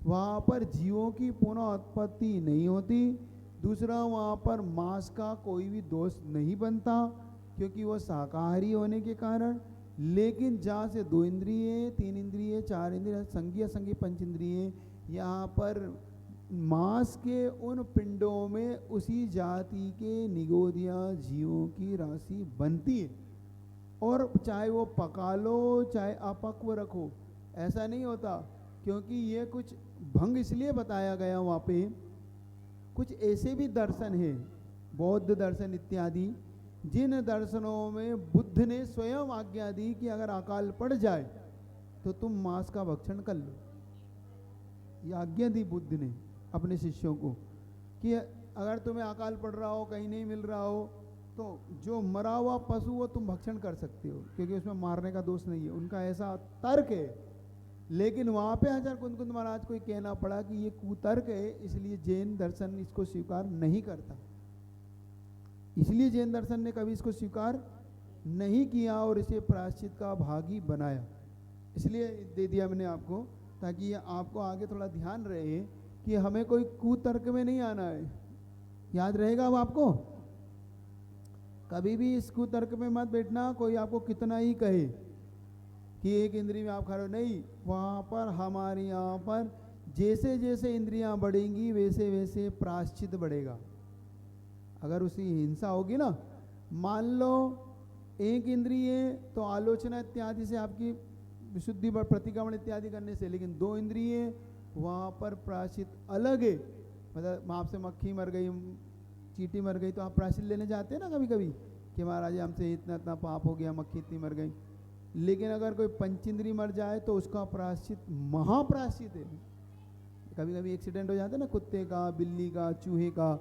वहां पर जीवों की पुनः उत्पत्ति नहीं होती। दूसरा, वहां पर मांस का कोई भी दोष नहीं बनता क्योंकि वो शाकाहारी होने के कारण। लेकिन जहाँ से दो इंद्रिय तीन इंद्रिय चार इंद्रिय संज्ञा संज्ञा पंच इंद्रिय, यहाँ पर मांस के उन पिंडों में उसी जाति के निगोदिया जीवों की राशि बनती है। और चाहे वो पका लो चाहे अपक्व रखो, ऐसा नहीं होता। क्योंकि ये कुछ भंग इसलिए बताया गया वहाँ पे, कुछ ऐसे भी दर्शन है, बौद्ध दर्शन इत्यादि, जिन दर्शनों में बुद्ध ने स्वयं आज्ञा दी कि अगर अकाल पड़ जाए तो तुम मांस का भक्षण कर लो। ये आज्ञा दी बुद्ध ने अपने शिष्यों को कि अगर तुम्हें अकाल पड़ रहा हो, कहीं नहीं मिल रहा हो, तो जो मरा हुआ पशु वो तुम भक्षण कर सकते हो क्योंकि उसमें मारने का दोष नहीं है। उनका ऐसा तर्क है। लेकिन वहाँ पे आचार्य कुंद महाराज को कहना पड़ा कि ये कुतर्क है, इसलिए जैन दर्शन इसको स्वीकार नहीं करता। इसलिए जैन दर्शन ने कभी इसको स्वीकार नहीं किया और इसे प्रायश्चित का भाग ही बनाया। इसलिए दे दिया मैंने आपको, ताकि ये आपको आगे थोड़ा ध्यान रहे कि हमें कोई कुतर्क में नहीं आना है। याद रहेगा अब आपको? कभी भी इस कुतर्क में मत बैठना, कोई आपको कितना ही कहे कि एक इंद्रिय में आप खा रहे हो, नहीं। वहाँ पर हमारे यहाँ पर जैसे जैसे इंद्रियाँ बढ़ेंगी वैसे वैसे प्रायश्चित बढ़ेगा। अगर उसी हिंसा होगी ना, मान लो एक इंद्रिय तो आलोचना इत्यादि से आपकी विशुद्धि प्रतिक्रमण इत्यादि करने से, लेकिन दो इंद्रिय वहाँ पर प्रायश्चित अलग है। मतलब आपसे मक्खी मर गई, चींटी मर गई, तो आप प्रायश्चित लेने जाते हैं ना कभी कभी कि महाराज हमसे इतना इतना पाप हो गया, मक्खी इतनी मर गई। लेकिन अगर कोई पंचेंद्रिय मर जाए तो उसका प्रायश्चित महाप्रायश्चित है। कभी कभी एक्सीडेंट हो जाता है ना, कुत्ते का, बिल्ली का, चूहे का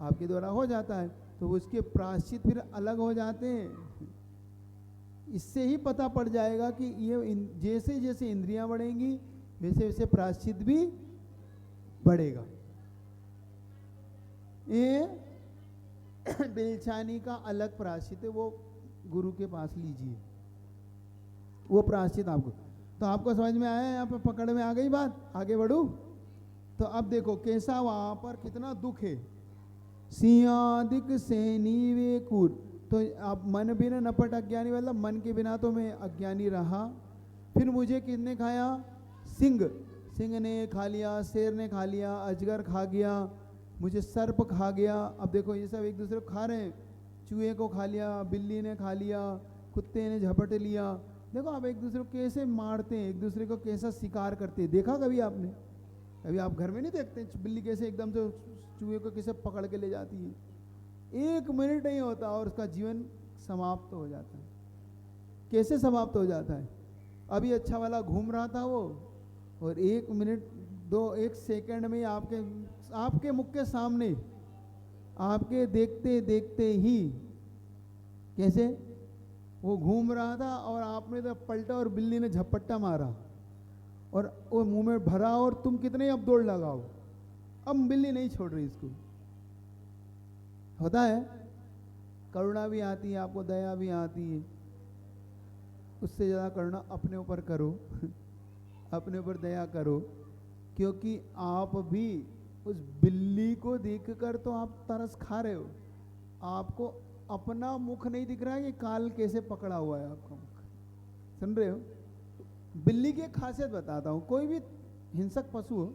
आपके द्वारा हो जाता है, तो उसके प्रायश्चित फिर अलग हो जाते हैं। इससे ही पता पड़ जाएगा कि ये जैसे जैसे इंद्रियां बढ़ेंगी वैसे वैसे प्रायश्चित भी बढ़ेगा। ये बेलछानी का अलग प्रायश्चित है, वो गुरु के पास लीजिए, वो प्रायश्चित आपको। तो आपको समझ में आया? यहाँ पे पकड़ में आ गई बात? आगे बढ़ू तो अब देखो कैसा वहां पर कितना दुख है। सियादिक सैनी वे कूर, तो आप मन बिना नपट अज्ञानी, मतलब मन के बिना तो मैं अज्ञानी रहा। फिर मुझे किसने खाया? सिंह। सिंह ने खा लिया, शेर ने खा लिया, अजगर खा गया, मुझे सर्प खा गया। अब देखो ये सब एक दूसरे को खा रहे हैं। चूहे को खा लिया, बिल्ली ने खा लिया, कुत्ते ने झपट लिया। देखो आप एक दूसरे को कैसे मारते हैं, एक दूसरे को कैसा शिकार करते हैं। देखा कभी आपने? कभी आप घर में नहीं देखते बिल्ली कैसे एकदम से चूहे को कैसे पकड़ के ले जाती है? 1 मिनट नहीं होता और उसका जीवन समाप्त हो जाता है। कैसे समाप्त हो जाता है? अभी अच्छा वाला घूम रहा था वो, और 1 मिनट 1 सेकंड में आपके मुख के सामने, आपके देखते देखते ही कैसे वो घूम रहा था और आपने तो पलटा और बिल्ली ने झपट्टा मारा और वो मुंह में भरा, और तुम कितने अब दौड़ लगाओ, अब बिल्ली नहीं छोड़ रही इसको। होता है? करुणा भी आती है आपको, दया भी आती है। उससे ज़्यादा करुणा अपने ऊपर करो अपने ऊपर दया करो, क्योंकि आप भी उस बिल्ली को देखकर तो आप तरस खा रहे हो। आपको अपना मुख नहीं दिख रहा है कि काल कैसे पकड़ा हुआ है आपका मुख। सुन रहे हो? बिल्ली की एक खासियत बताता हूँ। कोई भी हिंसक पशु हो,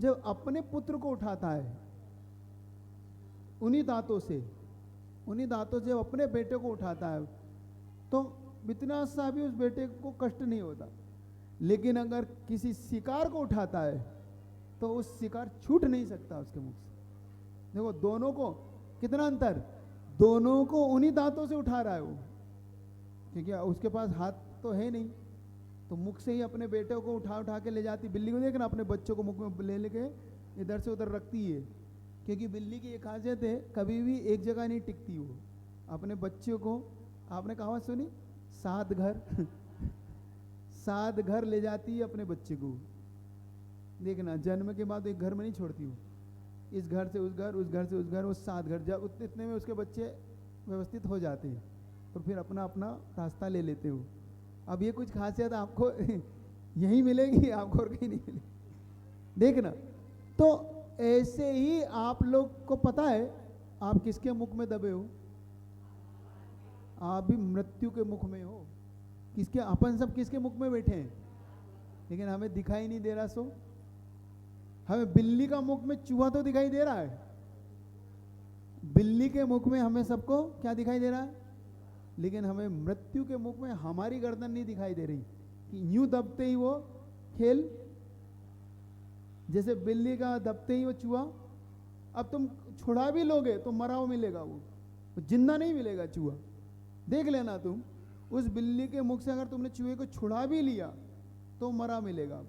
जब अपने पुत्र को उठाता है उन्हीं दांतों से जब अपने बेटे को उठाता है तो इतना सा भी उस बेटे को कष्ट नहीं होता। लेकिन अगर किसी शिकार को उठाता है तो उस शिकार छूट नहीं सकता उसके मुख से। देखो दोनों को कितना अंतर, दोनों को उन्हीं दांतों से उठा रहा है वो, क्योंकि उसके पास हाथ तो है नहीं, तो मुख से ही अपने बेटे को उठा के ले जाती। बिल्ली को देखना, अपने बच्चों को मुख में ले लेके इधर से उधर रखती है, क्योंकि बिल्ली की एक खासियत है, कभी भी एक जगह नहीं टिकती वो। अपने बच्चों को, आपने कहावत सुनी, 7 घर 7 घर ले जाती है अपने बच्चे को। देखना, जन्म के बाद एक घर में नहीं छोड़ती हूँ, इस घर से उस घर, उस घर से उस घर, वो 7 घर, जब इतने में उसके बच्चे व्यवस्थित हो जाते हैं और फिर अपना अपना रास्ता ले लेते हो। अब ये कुछ खासियत आपको यही मिलेगी, आपको और कहीं नहीं मिलेगी। देखना, तो ऐसे ही आप लोग को पता है आप किसके मुख में दबे हो? आप भी मृत्यु के मुख में हो। किसके, अपन सब किसके मुख में बैठे हैं? लेकिन हमें दिखाई नहीं दे रहा। सो हमें बिल्ली का मुख में चूहा तो दिखाई दे रहा है, बिल्ली के मुख में हमें सबको क्या दिखाई दे रहा है, लेकिन हमें मृत्यु के मुख में हमारी गर्दन नहीं दिखाई दे रही कि यूं दबते ही वो खेल, जैसे बिल्ली का दबते ही वो चूहा। अब तुम छुड़ा भी लोगे तो मरा हुआ मिलेगा, वो जिंदा नहीं मिलेगा चूहा। देख लेना तुम, उस बिल्ली के मुख से अगर तुमने चूहे को छुड़ा भी लिया तो मरा मिलेगा,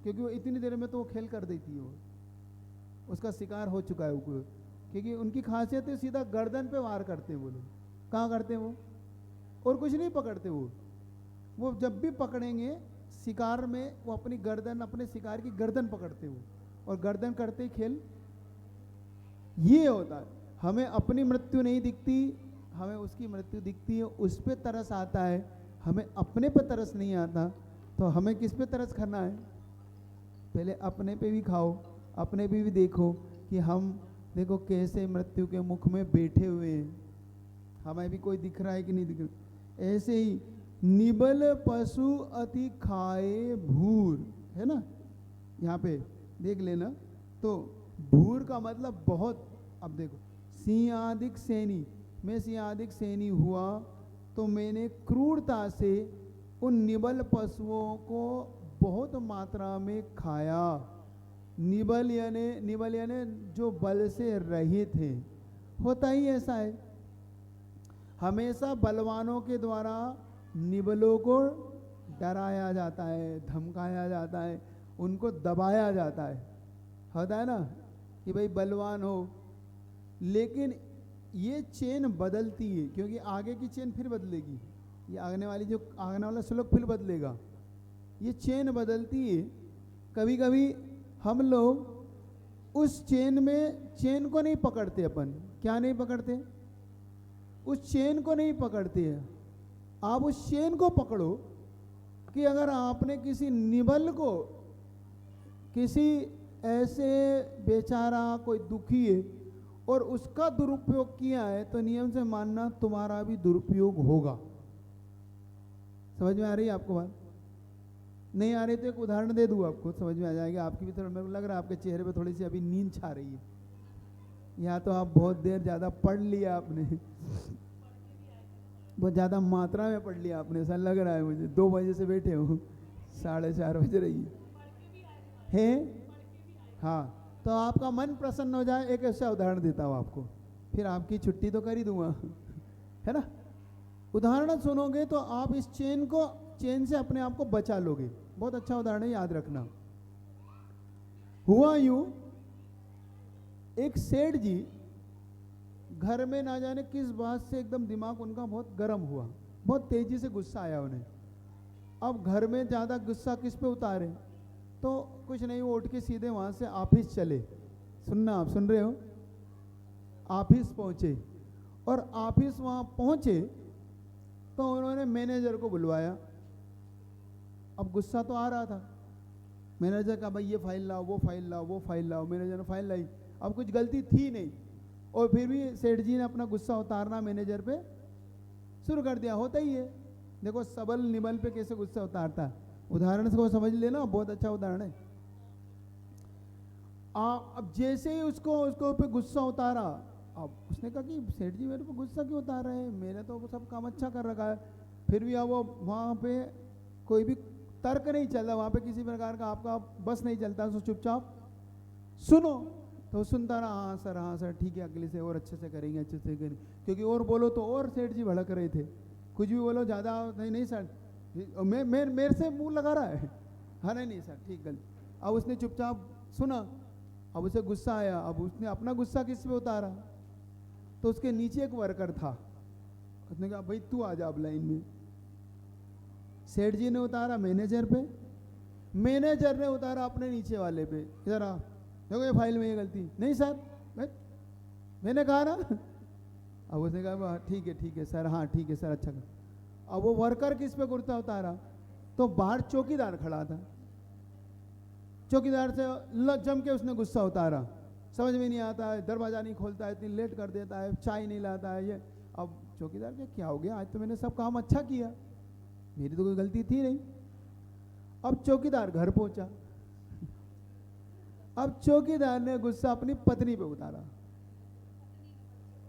क्योंकि वो इतनी देर में तो वो खेल कर देती है, उसका शिकार हो चुका है वो। क्योंकि उनकी खासियत है सीधा गर्दन पे वार करते हैं वो लोग। कहाँ करते हैं वो? और कुछ नहीं पकड़ते वो जब भी पकड़ेंगे शिकार में, वो अपनी गर्दन, अपने शिकार की गर्दन पकड़ते हो, और गर्दन करते ही खेल ये होता है। हमें अपनी मृत्यु नहीं दिखती, हमें उसकी मृत्यु दिखती है, उस पे तरस आता है, हमें अपने पे तरस नहीं आता। तो हमें किस पे तरस करना है? पहले अपने पे भी खाओ, अपने पे भी देखो कि हम देखो कैसे मृत्यु के मुख में बैठे हुए हैं, हमें भी कोई दिख रहा है कि नहीं दिख रहा। ऐसे ही निबल पशु अति खाए भूर, है ना, यहाँ पे देख लेना। तो भूर का मतलब बहुत, अब देखो, सिंहादिक सैनी, मैं सिंहादिक सैनी हुआ तो मैंने क्रूरता से उन निबल पशुओं को बहुत मात्रा में खाया। निबल यानी जो बल से रहित थे। होता ही ऐसा है, हमेशा बलवानों के द्वारा निबलों को डराया जाता है, धमकाया जाता है, उनको दबाया जाता है। होता है ना कि भाई बलवान हो, लेकिन ये चेन बदलती है, क्योंकि आगे की चेन फिर बदलेगी, ये आगने वाला श्लोक फिर बदलेगा। ये चेन बदलती है। कभी कभी हम लोग उस चेन को नहीं पकड़ते, अपन क्या नहीं पकड़ते, उस चेन को नहीं पकड़ते हैं। आप उस चेन को पकड़ो कि अगर आपने किसी निबल को, किसी ऐसे बेचारा कोई दुखी है और उसका दुरुपयोग किया है, तो नियम से मानना तुम्हारा भी दुरुपयोग होगा। समझ में आ रही है आपको बात? नहीं आ रही तो एक उदाहरण दे दूँ आपको, समझ में आ जाएगा। आपकी भी थोड़ा, मेरे को लग रहा है आपके चेहरे पे थोड़ी सी अभी नींद छा रही है, या तो आप बहुत देर ज़्यादा पढ़ लिया आपने, बहुत ज़्यादा मात्रा में पढ़ लिया आपने, ऐसा लग रहा है मुझे। 2 बजे से बैठे हो, 4:30 बज रही है। हाँ, तो आपका मन प्रसन्न हो जाए, एक ऐसा उदाहरण देता हूँ आपको, फिर आपकी छुट्टी तो कर ही दूंगा, है ना। उदाहरण सुनोगे तो आप इस चेन से अपने आप को बचा लोगे। बहुत अच्छा उदाहरण है, याद रखना। हुआ यूं, एक सेठ जी घर में ना जाने किस बात से एकदम दिमाग उनका बहुत गर्म हुआ, बहुत तेजी से गुस्सा आया उन्हें। अब घर में ज़्यादा गुस्सा किस पे उतारे, तो कुछ नहीं, वो उठ के सीधे वहाँ से ऑफिस चले। सुनना, आप सुन रहे हो? ऑफिस पहुँचे, और ऑफिस वहाँ पहुँचे तो उन्होंने मैनेजर को बुलवाया। अब गुस्सा तो आ रहा था, मैनेजर का भाई ये फाइल लाओ, वो फाइल लाओ, वो फाइल लाओ। मैनेजर ने फाइल लाई, अब कुछ गलती थी नहीं, और फिर भी सेठ जी ने अपना गुस्सा उतारना मैनेजर पे शुरू कर दिया। होता ही है, देखो सबल निबल पे कैसे गुस्सा उतारता है। उदाहरण से वो समझ लेना, बहुत अच्छा उदाहरण है। अब जैसे ही उसको पे गुस्सा उतारा, अब उसने कहा कि सेठ जी मेरे पे गुस्सा क्यों उतार रहे हैं, मैंने तो सब काम अच्छा कर रखा है। फिर भी अब वो वहाँ पे कोई भी तर्क नहीं चलता, वहाँ पे किसी प्रकार का आपका बस नहीं चलता, तो चुपचाप सुनो। तो सुनता रहा, हाँ सर ठीक है, अगले से और अच्छे से करेंगे, क्योंकि और बोलो तो और सेठ जी भड़क रहे थे, कुछ भी बोलो ज़्यादा नहीं सर, मेरे से मुंह लगा रहा है, हाँ नहीं सर ठीक गलती। अब उसने चुपचाप सुना, अब उसे गुस्सा आया, अब उसने अपना गुस्सा किस पे उतारा, तो उसके नीचे एक वर्कर था, उसने कहा भाई तू आ जा अब लाइन में। सेठ जी ने उतारा मैनेजर पे, मैनेजर ने उतारा अपने नीचे वाले पे, इधर आ देखो ये फाइल में ये गलती नहीं सर, मैंने कहा ना। अब उसने कहा ठीक है सर, हाँ ठीक है सर, अच्छा कर। अब वो वर्कर किस पे गुस्सा उतारा, तो बाहर चौकीदार खड़ा था, चौकीदार से जम के उसने गुस्सा उतारा, समझ में नहीं आता है, दरवाजा नहीं खोलता है, इतनी लेट कर देता है, चाय नहीं लाता है ये। अब चौकीदार के क्या हो गया, आज तो मैंने सब काम अच्छा किया, मेरी तो कोई गलती थी नहीं। अब चौकीदार घर पहुंचा, अब चौकीदार ने गुस्सा अपनी पत्नी पे उतारा,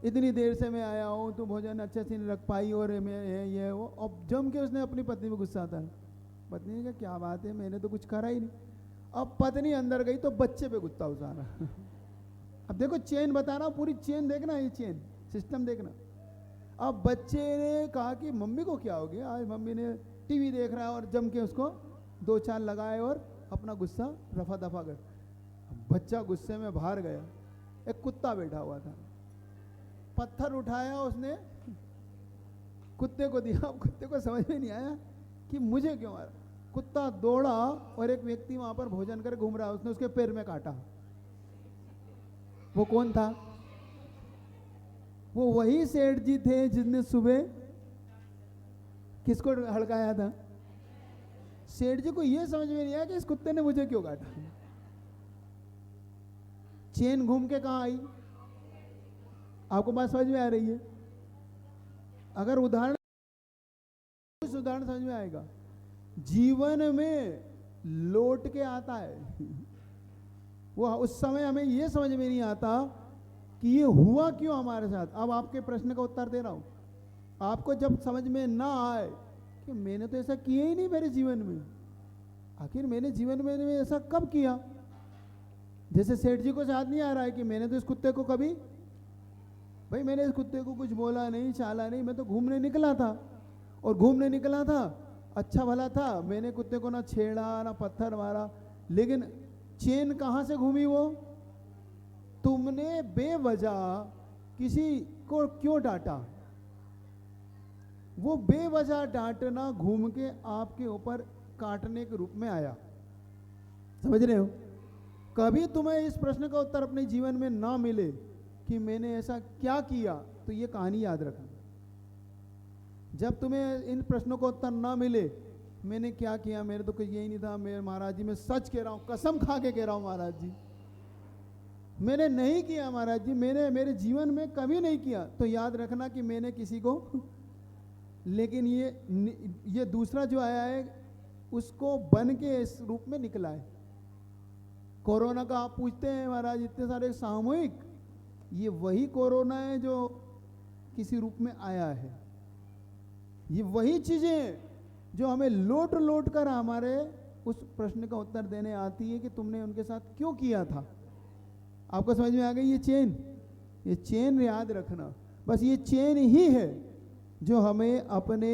इतनी देर से मैं आया हूँ, तू भोजन अच्छे से नहीं रख पाई और मैं ये वो। अब जम के उसने अपनी पत्नी पे गुस्सा था। पत्नी ने कहा क्या बात है, मैंने तो कुछ करा ही नहीं। अब पत्नी अंदर गई तो बच्चे पे गुस्सा उतारा। अब देखो चेन बता रहा हूँ, पूरी चेन देखना, ये चेन सिस्टम देखना। अब बच्चे ने कहा कि मम्मी को क्या हो गया, आज मम्मी ने टीवी देख रहा है, और जम के उसको 2-4 लगाए और अपना गुस्सा रफा दफा कर। बच्चा गुस्से में बाहर गया, एक कुत्ता बैठा हुआ था, पत्थर उठाया उसने, कुत्ते को दिया। कुत्ते को समझ में नहीं आया कि मुझे क्यों मारा। कुत्ता दौड़ा और एक व्यक्ति वहां पर भोजन कर घूम रहा, उसने उसके पैर में काटा। वो कौन था, वो वही सेठ जी थे जिसने सुबह किसको हड़काया था। सेठ जी को यह समझ में नहीं आया कि इस कुत्ते ने मुझे क्यों काटा। चेन घूम के कहां आई, आपको बात समझ में आ रही है। अगर उदाहरण समझ में आएगा, जीवन में लौट के आता है। वो उस समय हमें यह समझ में नहीं आता कि ये हुआ क्यों हमारे साथ। अब आपके प्रश्न का उत्तर दे रहा हूं। आपको जब समझ में ना आए कि मैंने तो ऐसा किया ही नहीं मेरे जीवन में, आखिर मैंने जीवन में ऐसा कब किया। जैसे सेठ जी को याद नहीं आ रहा है कि मैंने तो इस कुत्ते को कभी, भाई मैंने इस कुत्ते को कुछ बोला नहीं, चाला नहीं, मैं तो घूमने निकला था, और घूमने निकला था अच्छा भला था, मैंने कुत्ते को ना छेड़ा ना पत्थर मारा। लेकिन चेन कहां से घूमी, वो तुमने बेवजह किसी को क्यों डांटा। वो बेवजह डांटना घूम के आपके ऊपर काटने के रूप में आया। समझ रहे हो। कभी तुम्हें इस प्रश्न का उत्तर अपने जीवन में ना मिले कि मैंने ऐसा क्या किया, तो ये कहानी याद रखना। जब तुम्हें इन प्रश्नों का उत्तर ना मिले, मैंने क्या किया, मेरे तो कुछ यही नहीं था, मेरे महाराज जी मैं सच कह रहा हूं, कसम खा के कह रहा हूं महाराज जी, मैंने नहीं किया महाराज जी, मैंने मेरे जीवन में कभी नहीं किया, तो याद रखना कि मैंने किसी को लेकिन ये दूसरा जो आया है उसको बन के इस रूप में निकला है। कोरोना का आप पूछते हैं महाराज इतने सारे सामूहिक, ये वही कोरोना है जो किसी रूप में आया है। ये वही चीजें जो हमें लौट लौट कर हमारे उस प्रश्न का उत्तर देने आती है कि तुमने उनके साथ क्यों किया था। आपको समझ में आ गई ये चेन याद रखना। बस ये चेन ही है जो हमें अपने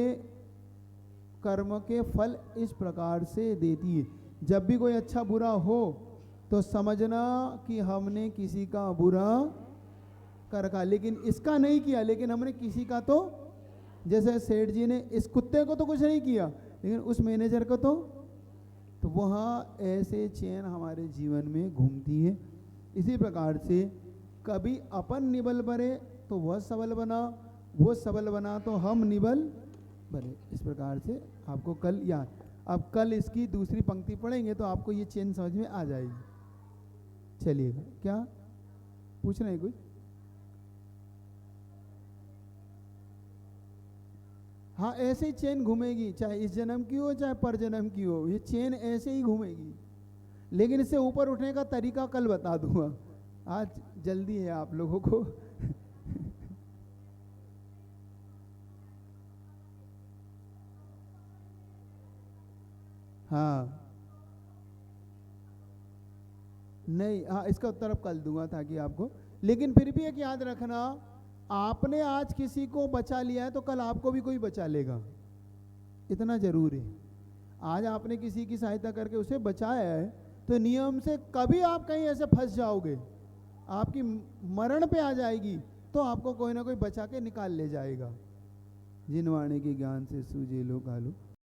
कर्म के फल इस प्रकार से देती है। जब भी कोई अच्छा बुरा हो तो समझना कि हमने किसी का बुरा कर रखा, लेकिन इसका नहीं किया, लेकिन हमने किसी का, तो जैसे सेठ जी ने इस कुत्ते को तो कुछ नहीं किया, लेकिन उस मैनेजर को तो वहाँ ऐसे चेन हमारे जीवन में घूमती है। इसी प्रकार से कभी अपन निबल बने तो वह सबल बना, वो सबल बना तो हम निबल बने। इस प्रकार से आपको कल याद, अब कल इसकी दूसरी पंक्ति पढ़ेंगे तो आपको ये चेन समझ में आ जाएगी। चलिएगा, क्या पूछ रहे हैं कुछ? हाँ, ऐसे ही चेन घूमेगी, चाहे इस जन्म की हो चाहे पर जन्म की हो, ये चेन ऐसे ही घूमेगी। लेकिन इससे ऊपर उठने का तरीका कल बता दूंगा, आज जल्दी है आप लोगों को। हाँ नहीं, हाँ इसका उत्तर अब कल दूंगा ताकि आपको, लेकिन फिर भी एक याद रखना, आपने आज किसी को बचा लिया है तो कल आपको भी कोई बचा लेगा, इतना जरूर है। आज आपने किसी की सहायता करके उसे बचाया है तो नियम से कभी आप कहीं ऐसे फंस जाओगे, आपकी मरण पे आ जाएगी तो आपको कोई ना कोई बचा के निकाल ले जाएगा। जिन वाणी के ज्ञान से सूझे लो कालो।